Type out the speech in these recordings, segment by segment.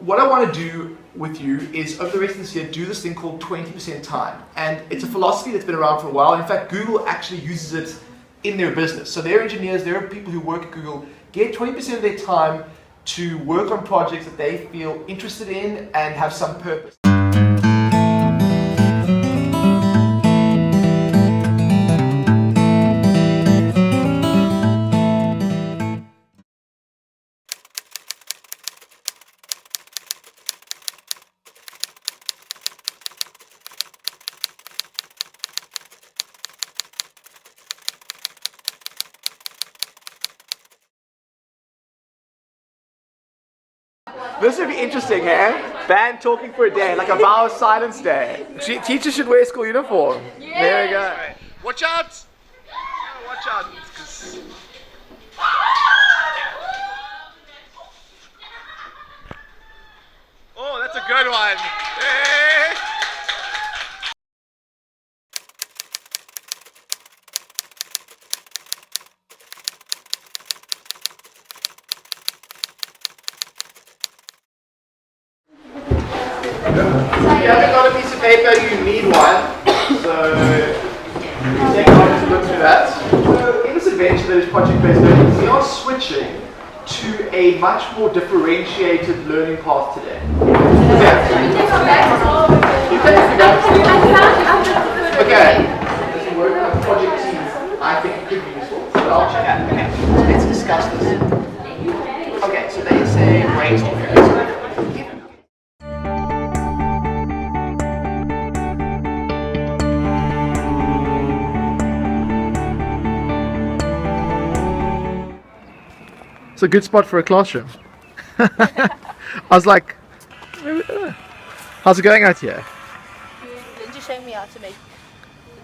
what I want to do with you is over the rest of this year do this thing called 20% time, and it's a philosophy that's been around for a while. In fact, Google actually uses it in their business. So their engineers, there are people who work at Google, get 20% of their time to work on projects that they feel interested in and have some purpose. This would be interesting, eh? Band talking for a day, like a vow of silence day. Teachers should wear school uniform. Yeah. There we go. Watch out! Watch out. Oh, that's a good one. Hey. If you haven't got a piece of paper, you need one. So take a moment to look through that. So in this adventure that is project-based learning, we are switching to a much more differentiated learning path today. Okay. As we work on a project team, I think it could be useful. So I'll check out. Okay. So let's discuss this. Okay, so they say brainstorm. It's a good spot for a classroom. I was like, how's it going out here? Then just show me how to make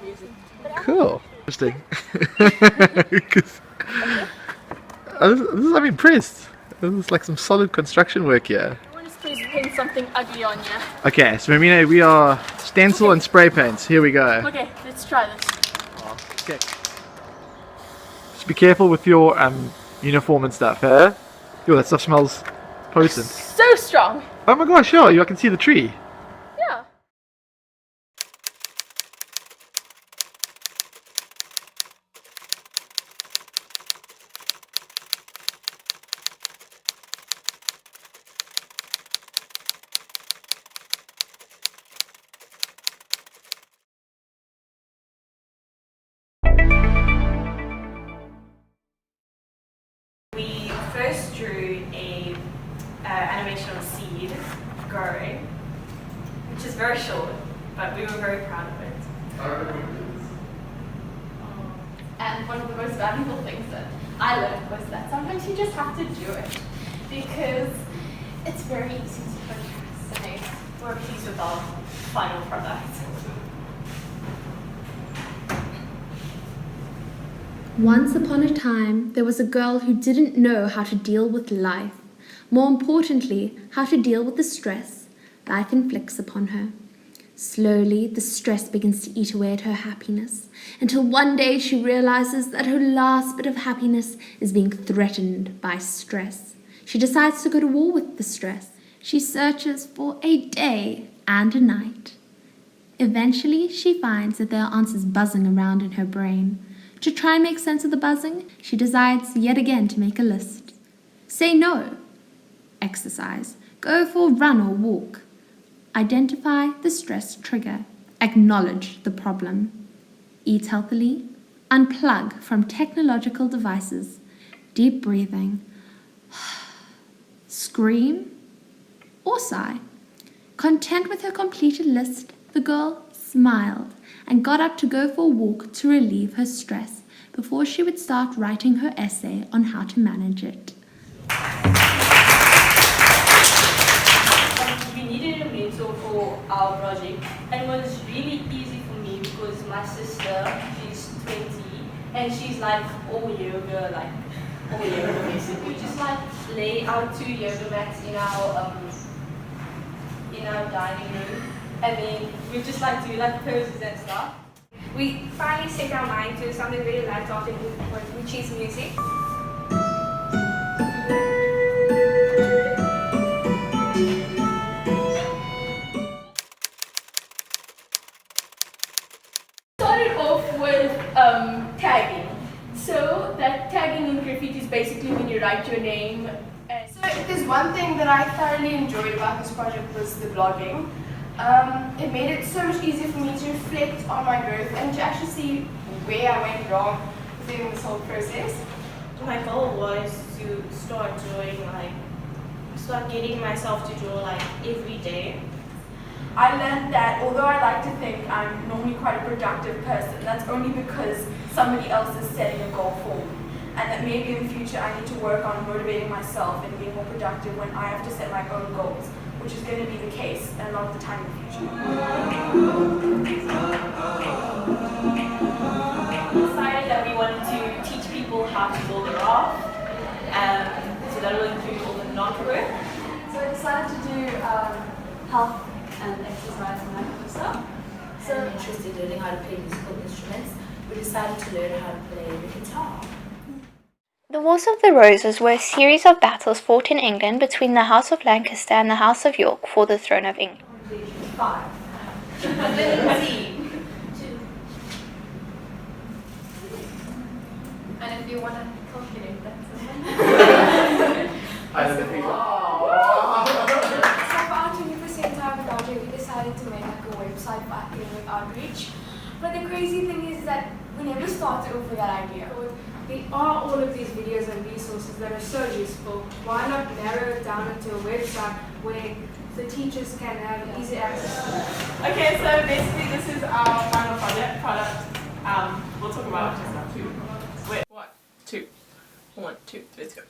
the music. Cool. Interesting. I'm impressed. This is like some solid construction work here. I want to paint something ugly on you. Okay, so Marina, we are stencil and spray paints. Here we go. Okay, let's try this. Okay. Just be careful with your uniform and stuff, eh? Yo, that stuff smells potent. So strong. Oh my gosh, sure, I can see the tree. Yeah. We first drew a animation of a seed growing, which is very short, but we were very proud of it. And one of the most valuable things that I learned was that sometimes you just have to do it because it's very easy to procrastinate. We're pleased with our final product. Once upon a time, there was a girl who didn't know how to deal with life. More importantly, how to deal with the stress life inflicts upon her. Slowly, the stress begins to eat away at her happiness, until one day she realizes that her last bit of happiness is being threatened by stress. She decides to go to war with the stress. She searches for a day and a night. Eventually, she finds that there are answers buzzing around in her brain. To try and make sense of the buzzing, she decides yet again to make a list. Say no. Exercise. Go for a run or walk. Identify the stress trigger. Acknowledge the problem. Eat healthily. Unplug from technological devices. Deep breathing. Scream or sigh. Content with her completed list, the girl smiled and got up to go for a walk to relieve her stress before she would start writing her essay on how to manage it. We needed a mentor for our project, and it was really easy for me because my sister, she's 20, and she's like all yoga basically. We just like lay our 2 yoga mats in our dining room, and then we just like do like poses and stuff. We finally set our mind to something really light-hearted, which is music. tagging. So that tagging in graffiti is basically when you write your name. So if there's one thing that I thoroughly enjoyed about this project was the blogging. It made it so much easier for me to reflect on my growth and to actually see where I went wrong within this whole process. My goal was to start getting myself to draw like every day. I learned that although I like to think I'm normally quite a productive person, that's only because somebody else is setting a goal for me. And that maybe in the future I need to work on motivating myself and being more productive when I have to set my own goals, which is going to be the case a lot of the time in the future. We decided that we wanted to teach people how to build a raft, so that will include all the knot work. So I decided to do health and exercise and that kind of stuff. So I'm interested in learning how to play musical instruments. We decided to learn how to play the guitar. The Wars of the Roses were a series of battles fought in England between the House of Lancaster and the House of York for the throne of England. 5. And if you want to calculate that. So for our 20% time project, we decided to make like a website for academic outreach. But the crazy thing is that we never started off with that idea. There are all of these videos and resources that are so useful. Why not narrow it down into a website where the teachers can have easy access to it? Okay, so basically this is our final product. We'll talk about it just now too. Wait, 1, 2, 1, 2, let's go.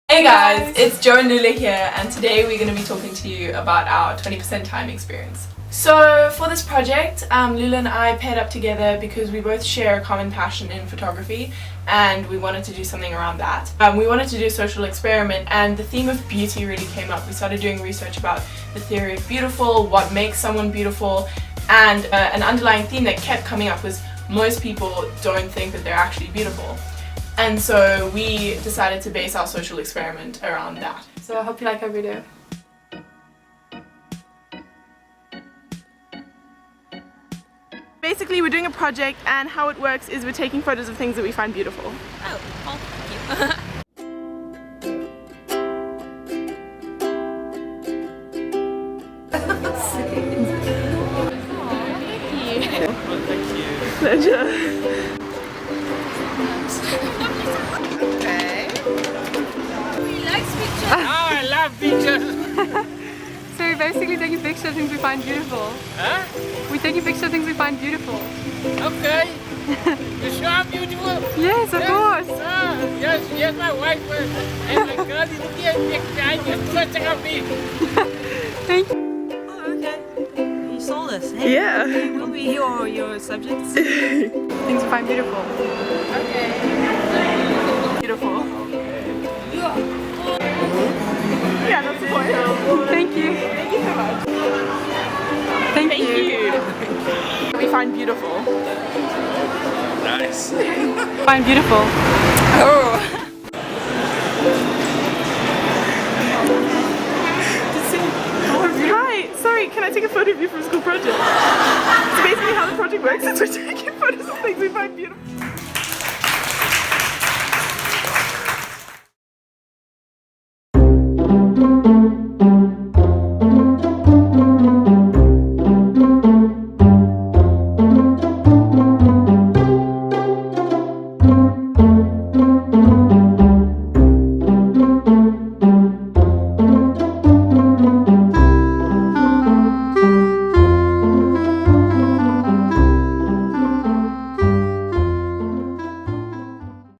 Hey guys, it's Jo and Lula here, and today we're going to be talking to you about our 20% time experience. So for this project, Lula and I paired up together because we both share a common passion in photography and we wanted to do something around that. We wanted to do a social experiment, and the theme of beauty really came up. We started doing research about the theory of beautiful, what makes someone beautiful, and an underlying theme that kept coming up was most people don't think that they're actually beautiful. And so we decided to base our social experiment around that. So I hope you like our video. Basically, we're doing a project, and how it works is we're taking photos of things that we find beautiful. Oh, well, thank you. Pleasure. Okay. He likes pictures. Oh, I love pictures! So we're basically taking pictures of things we find beautiful. Huh? We're taking pictures of things we find beautiful. Okay. You sure I'm beautiful? Yes, of course. Yes, my wife and my girl is looking at me. I just want to check out me. Thank you. Oh, okay. You saw this. Hey, Yeah. what were your subjects? Things we find beautiful. Okay. Beautiful. Yeah, that's the point. Thank you. Thank you so much. Thank Thank you. you. We find beautiful. Nice. Find beautiful. Oh. Hi, sorry, can I take a photo of you from school project? So basically how the project works is we're taking